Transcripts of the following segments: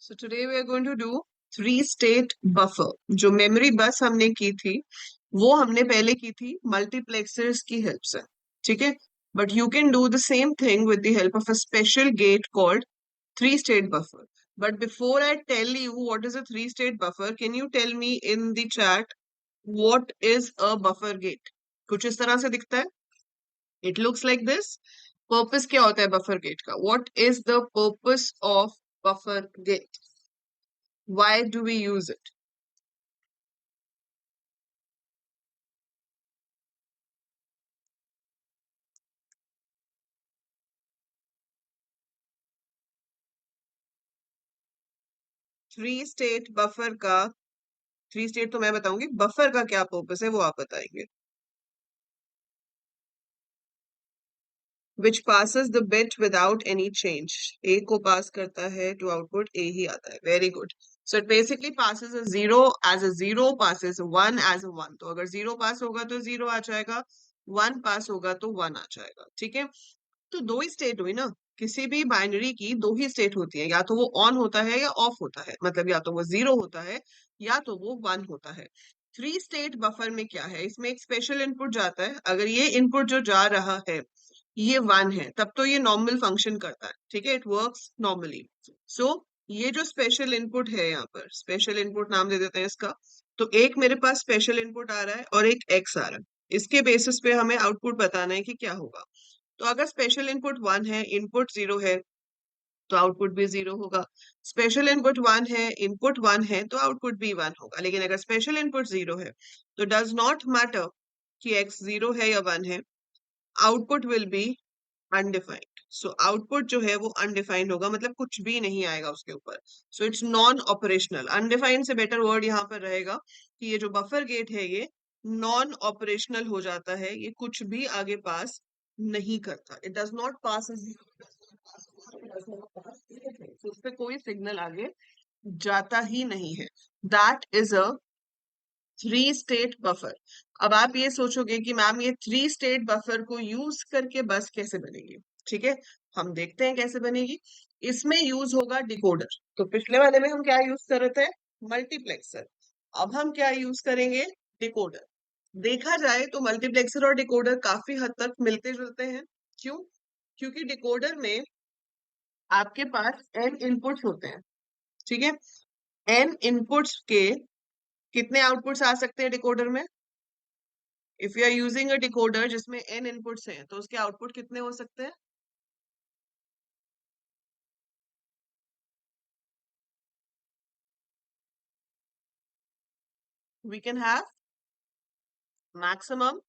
So today we are going to do three state buffer. जो memory बस हमने की थी वो हमने पहले की थी मल्टीप्लेक्सर्स की हेल्प से. ठीक है, but you can do the same thing with the help of a special gate called three state buffer. But before I tell you what is a three state buffer, can you tell me in the chat what is a buffer gate? कुछ इस तरह से दिखता है. It looks like this. Purpose क्या होता है buffer gate का? What is the purpose of buffer gate? Why do we use it? Three state buffer का, थ्री स्टेट तो मैं बताऊंगी, बफर का क्या पर्पस है वो आप बताएंगे. विच passes the bit without any change. ए को पास करता है टू आउटपुट ए ही आता है. Very good. So it basically passes a zero as a zero, passes one as a one. तो अगर जीरो पास होगा तो जीरो आ जाएगा, वन पास होगा तो वन आ जाएगा. ठीक है, तो दो ही स्टेट हुई ना. किसी भी बाइनरी की दो ही स्टेट होती है, या तो वो ऑन होता है या ऑफ होता है. मतलब या तो वो जीरो होता है या तो वो वन होता है. थ्री स्टेट बफर में क्या है, इसमें एक स्पेशल इनपुट जाता है. अगर ये इनपुट जो जा रहा है ये वन है तब तो ये नॉर्मल फंक्शन करता है. ठीक है, इट वर्क्स नॉर्मली. सो ये जो स्पेशल इनपुट है, यहाँ पर स्पेशल इनपुट नाम दे देते हैं इसका. तो एक मेरे पास स्पेशल इनपुट आ रहा है और एक एक्स आ रहा है. इसके बेसिस पे हमें आउटपुट बताना है कि क्या होगा. तो अगर स्पेशल इनपुट वन है, इनपुट जीरो है, तो आउटपुट भी जीरो होगा. स्पेशल इनपुट वन है, इनपुट वन है, तो आउटपुट भी वन होगा. लेकिन अगर स्पेशल इनपुट जीरो है तो डज नॉट मैटर कि एक्स जीरो है या वन है, output will be undefined. So output जो है वो अनडिफाइंड होगा, मतलब कुछ भी नहीं आएगा उसके ऊपर. So it's non operational. Undefined से बेटर वर्ड यहाँ पर रहेगा कि ये जो बफर गेट है ये नॉन ऑपरेशनल हो जाता है. ये कुछ भी आगे पास नहीं करता. इट डज नॉट पास, उस पे कोई सिग्नल आगे जाता ही नहीं है. That is a three state buffer. अब आप ये सोचोगे कि मैम ये थ्री स्टेट बफर को यूज करके बस कैसे बनेगी. ठीक है, हम देखते हैं कैसे बनेगी. इसमें यूज होगा डिकोडर. तो पिछले वाले में हम क्या यूज कर रहे थे, मल्टीप्लेक्सर. अब हम क्या यूज करेंगे, डिकोडर. देखा जाए तो मल्टीप्लेक्सर और डिकोडर काफी हद तक मिलते जुलते हैं. क्यों? क्योंकि डिकोडर में आपके पास n इनपुट्स होते हैं. ठीक है, n इनपुट्स के कितने आउटपुट्स आ सकते हैं डिकोडर में. If you are using a decoder जिसमें n इनपुट्स हैं तो उसके आउटपुट कितने हो सकते हैं. We can have maximum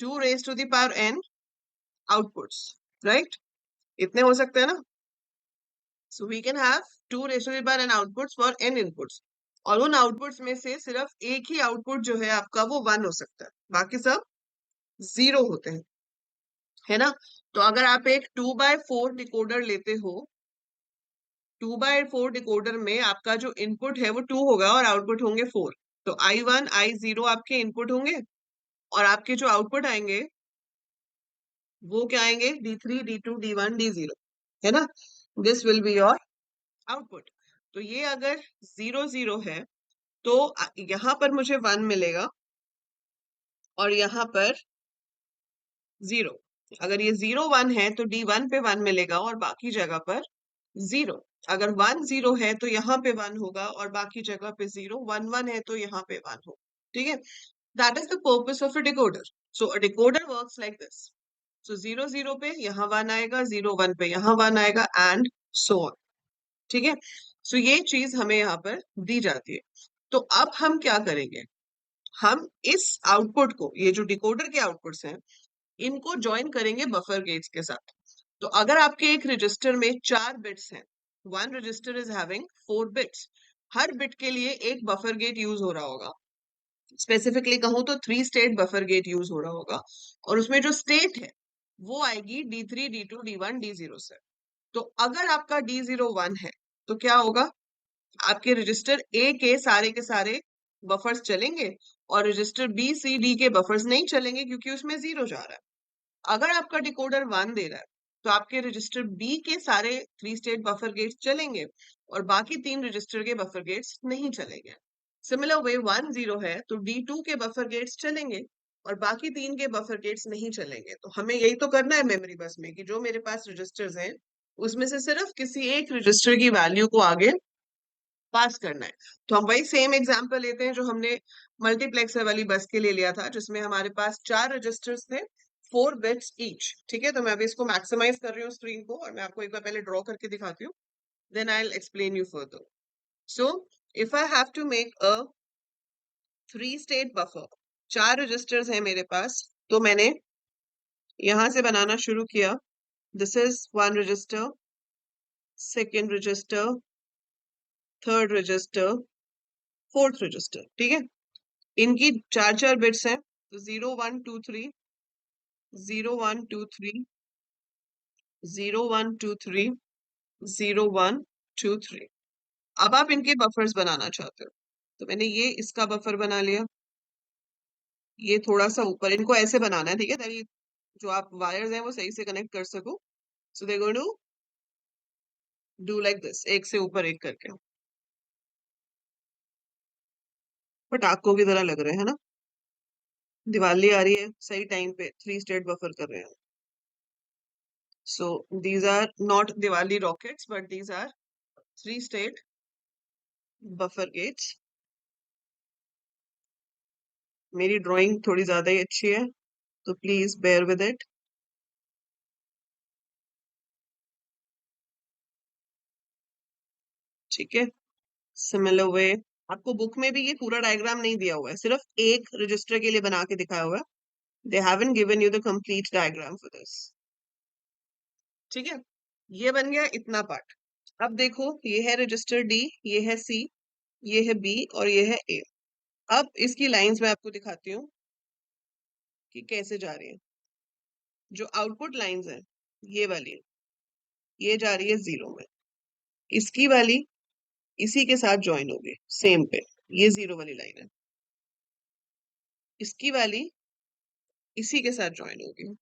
2 raised to the power n outputs, right? इतने हो सकते हैं ना. So we can have 2 raised to the power n outputs for n inputs. और उन आउटपुट्स में से सिर्फ एक ही आउटपुट जो है आपका वो वन हो सकता है, बाकी सब जीरो होते हैं, है ना. तो अगर आप एक 2/4 डिकोडर लेते हो, 2/4 डिकोडर में आपका जो इनपुट है वो 2 होगा और आउटपुट होंगे 4. तो I1 I0 आपके इनपुट होंगे और आपके जो आउटपुट आएंगे वो क्या आएंगे, D3 D2 D1 D0, है ना. This will be your output. तो ये अगर 0 0 है तो यहाँ पर मुझे 1 मिलेगा और यहाँ पर 0. अगर ये 0 1 है तो D1 पे 1 मिलेगा और बाकी जगह पर 0. अगर 1 0 है तो यहाँ पे 1 होगा और बाकी जगह पे 0. 1 1 है तो यहाँ पे 1 होगा. ठीक है, that is the purpose of a decoder. So a decoder works like this. So 0 0 पे यहाँ 1 आएगा, 0 1 पे यहाँ 1 आएगा एंड सो ऑन. ठीक है, सो ये चीज हमें यहाँ पर दी जाती है. तो अब हम क्या करेंगे, हम इस आउटपुट को, ये जो डिकोडर के आउटपुट्स हैं, इनको ज्वाइन करेंगे बफर गेट्स के साथ. तो अगर आपके एक रजिस्टर में 4 बिट्स हैं, one register is having 4 bits, her bit के लिए एक बफर गेट यूज हो रहा होगा. स्पेसिफिकली कहूं तो three state buffer gate use हो रहा होगा और उसमें जो स्टेट है वो आएगी D3 D2 D1 D0 से. तो अगर आपका D0 1 है तो क्या होगा, आपके रजिस्टर ए के सारे बफर्स चलेंगे और रजिस्टर बी सी डी के बफर्स नहीं चलेंगे क्योंकि उसमें 0 जा रहा है. अगर आपका डिकोडर 1 दे रहा है तो आपके रजिस्टर बी के सारे 3 स्टेट बफर गेट्स चलेंगे और बाकी 3 रजिस्टर के बफर गेट्स नहीं चलेंगे। सिमिलर वे 1 0 है तो D2 के बफर गेट्स चलेंगे और बाकी 3 के बफर गेट्स नहीं चलेंगे। तो हमें यही तो करना है मेमोरी बस में कि जो मेरे पास रजिस्टर्स हैं उसमें से सिर्फ किसी एक रजिस्टर की वैल्यू को आगे पास करना है। तो हम वही सेम एग्जांपल लेते हैं जो हमने मल्टीप्लेक्सर वाली बस के लिए लिया था, जिसमें हमारे पास 4 रजिस्टर्स थे, 4 बिट्स ईच। ठीक है, तो मैं अभी इसको मैक्सिमाइज कर रही हूँ स्क्रीन को और मैं आपको एक बार पहले ड्रॉ करके दिखाती हूँ, then I will explain you further. So if I have to make a 3 state buffer, 4 registers हैं मेरे पास, तो मैंने यहां से बनाना शुरू किया। This is 1 register, second register, third register, fourth register. ठीक है, इनकी 4 बिट्स हैं, तो 0 1 2 3, 0 1 2 3, 0 1 2 3, 0 1 2 3। अब आप इनके बफर्स बनाना चाहते हो, तो मैंने ये इसका बफर बना लिया, ये थोड़ा सा ऊपर, इनको ऐसे बनाना है, ठीक है, ताकि जो आप वायर्स हैं वो सही से कनेक्ट कर सको। So they going to do like this, एक से ऊपर एक करके, पटाखों की तरह लग रहे हैं ना। दिवाली आ रही है, सही टाइम पे 3 स्टेट बफर कर रहे हैं। So these are not Diwali rockets, but these are 3 state buffer gates. मेरी ड्राइंग थोड़ी ज्यादा ही अच्छी है, तो प्लीज बेयर विद इट। ठीक है, सिमिलर वे आपको बुक में भी ये पूरा डायग्राम नहीं दिया हुआ है, सिर्फ एक रजिस्टर के लिए बना के दिखाया हुआ है। They haven't given you the complete diagram for this. ठीक है, ये बन गया इतना पार्ट। अब देखो, ये है रजिस्टर डी, ये है सी, ये है बी और ये है ए। अब इसकी लाइंस मैं आपको दिखाती हूँ कि कैसे जा रही है। जो आउटपुट लाइंस हैं, ये वाली, ये जा रही है 0 में, इसकी वाली इसी के साथ ज्वाइन होगी सेम पे, ये 0 वाली लाइन है, इसकी वाली इसी के साथ ज्वाइन होगी,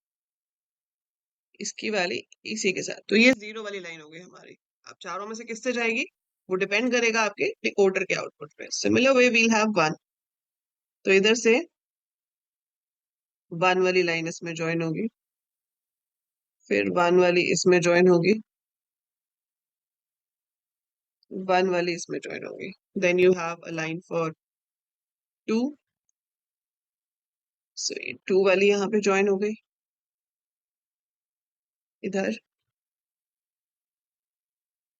इसकी वाली इसी के साथ, तो ये 0 वाली लाइन हो गई हमारी। अब चारों में से किससे जाएगी, वो डिपेंड करेगा आपके डिकोडर के आउटपुट पे। सिमिलर वे वील हैव 1, तो इधर से 1 वाली लाइन इसमें ज्वाइन होगी, फिर 1 वाली इसमें ज्वाइन होगी, 1 वाली इसमें ज्वाइन होगी, then you have a line for 2। So 2 वाली यहाँ पे ज्वाइन हो गई इधर,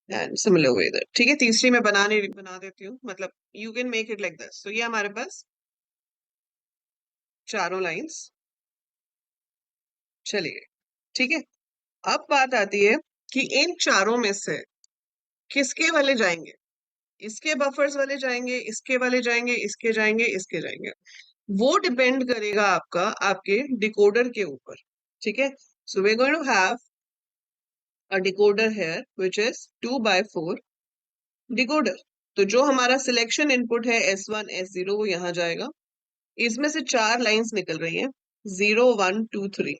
एंड सिमिलर वे इधर। ठीक है, तीसरी मैं बना देती हूँ, मतलब you can make it like this. तो ये हमारे पास चारों लाइंस चली गई। ठीक है, अब बात आती है कि इन चारों में से किसके वाले जाएंगे, इसके बफर्स वाले जाएंगे, इसके वाले जाएंगे, इसके जाएंगे, इसके जाएंगे। वो डिपेंड करेगा आपका आपके डिकोडर के ऊपर। ठीक है, so we are going to have a decoder here which is 2 by 4 decoder. तो जो हमारा सिलेक्शन इनपुट है S1 S0 वो यहाँ जाएगा। इसमें से 4 लाइंस निकल रही हैं, 0 1 2 3।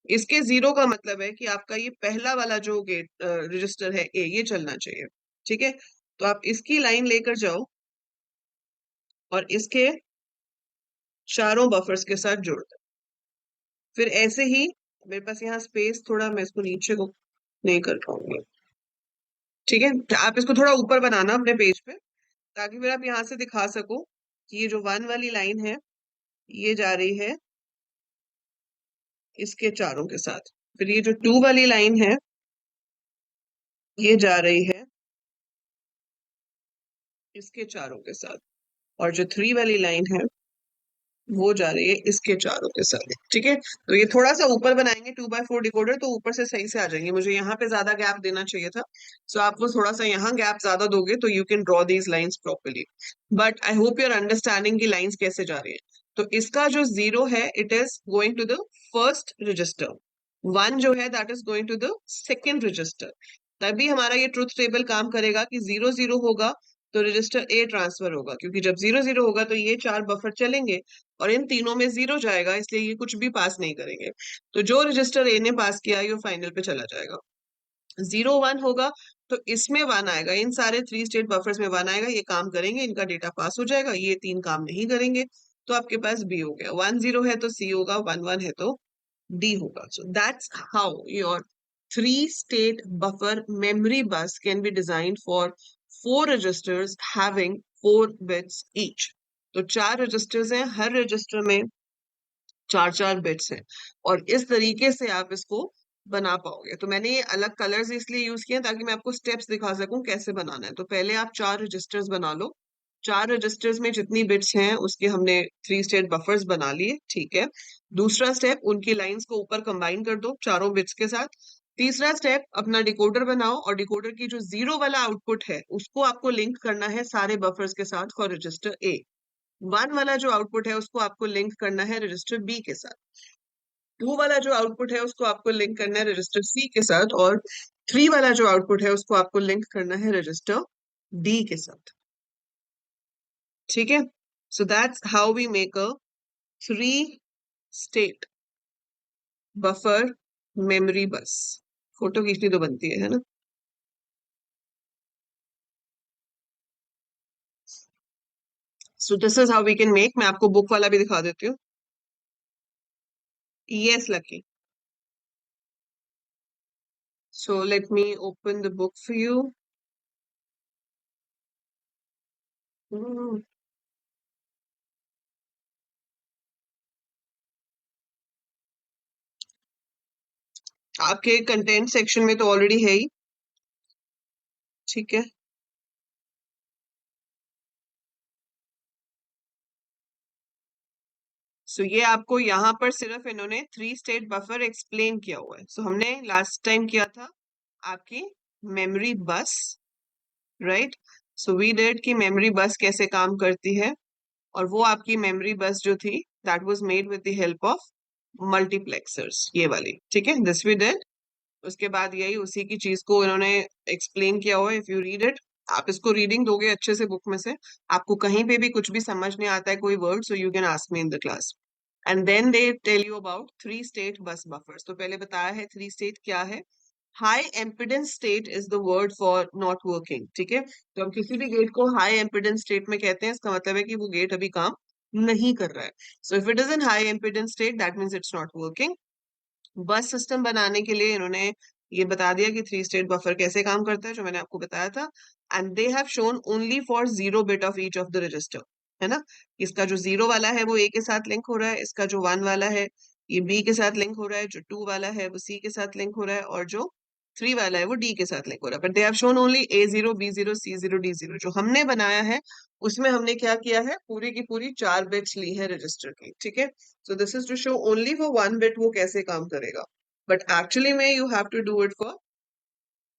इसके 0 का मतलब है कि आपका ये पहला वाला जो गेट रजिस्टर है ए, ये चलना चाहिए। ठीक है, तो आप इसकी लाइन लेकर जाओ और इसके चारों बफर्स के साथ जोड़ दो। फिर ऐसे ही, मेरे पास यहाँ स्पेस थोड़ा, मैं इसको नीचे को नहीं कर पाऊंगी। ठीक है, तो आप इसको थोड़ा ऊपर बनाना अपने पेज पे, ताकि फिर आप यहाँ से दिखा सको कि ये जो 1 वाली लाइन है ये जा रही है इसके चारों के साथ, फिर ये जो 2 वाली लाइन है ये जा रही है इसके चारों के साथ, और जो 3 वाली लाइन है वो जा रही है इसके चारों के साथ। ठीक है, तो ये थोड़ा सा ऊपर बनाएंगे 2 by 4 डिकोडर, तो ऊपर से सही से आ जाएंगे। मुझे यहाँ पे ज्यादा गैप देना चाहिए था, सो आप वो थोड़ा सा यहाँ गैप ज्यादा दोगे तो you can draw these lines properly. But I hope your understanding की लाइंस कैसे जा रही है। तो इसका जो 0 है it is going to the first register, 1 जो है that is going to the second register. तभी हमारा ये ट्रुथ टेबल काम करेगा कि 0 0 होगा तो रजिस्टर ए ट्रांसफर होगा, क्योंकि जब 0 0 होगा तो ये 4 बफर चलेंगे और इन तीनों में 0 जाएगा, इसलिए ये कुछ भी पास नहीं करेंगे। तो जो रजिस्टर ए ने पास किया ये फाइनल पे चला जाएगा। 0 1 होगा तो इसमें 1 आएगा, इन सारे 3 स्टेट बफर्स में 1 आएगा, ये काम करेंगे, इनका डेटा पास हो जाएगा, ये 3 काम नहीं करेंगे, तो आपके पास बी हो गया। 1 0 है तो सी होगा, 1 1 है तो डी होगा। So that's how your 3 state buffer memory bus can be designed for 4 registers having 4 bits each. तो 4 registers हैं, हर रजिस्टर में 4 4 बिट्स हैं, और इस तरीके से आप इसको बना पाओगे। तो मैंने ये अलग कलर्स इसलिए यूज किए ताकि मैं आपको स्टेप्स दिखा सकूं कैसे बनाना है। तो पहले आप 4 रजिस्टर्स बना लो, 4 रजिस्टर्स में जितनी बिट्स हैं उसके हमने 3 स्टेट बफर्स बना लिए, ठीक है। दूसरा स्टेप, उनकी लाइंस को ऊपर कंबाइन कर दो चारों बिट्स के साथ। तीसरा स्टेप, अपना डिकोडर बनाओ और डिकोडर की जो 0 वाला आउटपुट है उसको आपको लिंक करना है सारे बफर्स के साथ फॉर रजिस्टर ए। 1 वाला जो आउटपुट है उसको आपको लिंक करना है रजिस्टर बी के साथ। 2 वाला जो आउटपुट है उसको आपको लिंक करना है रजिस्टर सी के साथ, और 3 वाला जो आउटपुट है उसको आपको लिंक करना है रजिस्टर डी के साथ, ठीक है। So that's how we make a 3 state buffer memory बस। फोटो खींचनी तो बनती है ना। So this is how we can make, मैं आपको बुक वाला भी दिखा देती हूँ। Yes Lucky, so let me open the book for you. आपके कंटेंट सेक्शन में तो ऑलरेडी है ही, ठीक है। सो ये आपको यहाँ पर सिर्फ इन्होंने 3 स्टेट बफर एक्सप्लेन किया हुआ है। सो हमने लास्ट टाइम किया था आपकी मेमोरी बस, राइट। सो वी डिड कि मेमोरी बस कैसे काम करती है, और वो आपकी मेमोरी बस जो थी that was made with the help of multiplexers, ये वाली, ठीक है, दिस वी डिड। उसके बाद यही उसी की चीज को इन्होंने एक्सप्लेन किया हुआ है। इफ यू रीड इट, आप इसको रीडिंग दोगे अच्छे से बुक में से, आपको कहीं पे भी कुछ भी समझ नहीं आता है कोई word, so you can ask me in the class. And then they tell you about 3 state bus buffers. तो पहले बताया है 3 स्टेट क्या है। High impedance state is the word for not working, ठीक है। तो हम किसी भी गेट को हाई एम्पिडेंस स्टेट में कहते हैं, इसका मतलब है कि वो गेट अभी काम नहीं कर रहा है। So if it is in high impedance state that means it's not working. Bus system बनाने के लिए इन्होंने ये बता दिया कि 3 स्टेट बफर कैसे काम करता है, जो मैंने आपको बताया था। And they have shown only for 0 bit of each of the register, है ना। इसका जो 0 वाला है वो ए के साथ लिंक हो रहा है, इसका जो 1 वाला है ये बी के साथ लिंक हो रहा है, जो 2 वाला है वो सी के साथ लिंक हो रहा है, और जो 3 वाला है वो डी के साथ लिंक हो रहा है। But they have shown only A0 B0 C0 D0। जो हमने बनाया है उसमें हमने क्या किया है, पूरी की पूरी 4 बिट्स ली है रजिस्टर की, ठीक है। So this is to show only for 1 bit वो कैसे काम करेगा, but actually में you have to do it for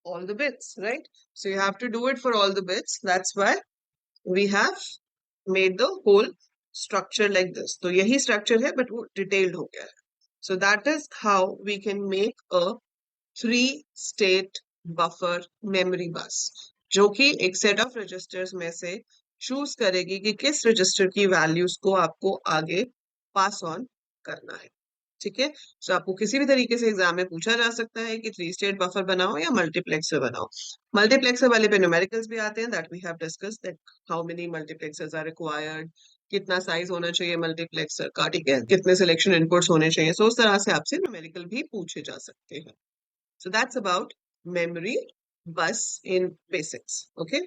all the bits, right? So you have to do it for all the bits. That's why we have made the whole structure like this. तो यही structure है but वो detailed हो गया है. So that is how we can make a 3 state buffer memory bus, जो कि एक set of registers में से choose करेगी कि किस register की values को आपको आगे pass on करना है, ठीक है। सो आपको किसी भी तरीके से एग्जाम में पूछा जा सकता है कि 3 स्टेट बफर बनाओ या मल्टीप्लेक्सर बनाओ। मल्टीप्लेक्सर वाले पे न्यूमेरिकल्स भी आते हैं, that we have discussed that how many multiplexers are required, कितना साइज होना चाहिए मल्टीप्लेक्सर का, ठीक है, कितने सिलेक्शन इनपुट्स होने चाहिए। सो उस तरह से आपसे न्यूमेरिकल भी पूछे जा सकते हैं। सो दैट्स अबाउट मेमोरी बस इन बेसिक्स, ओके।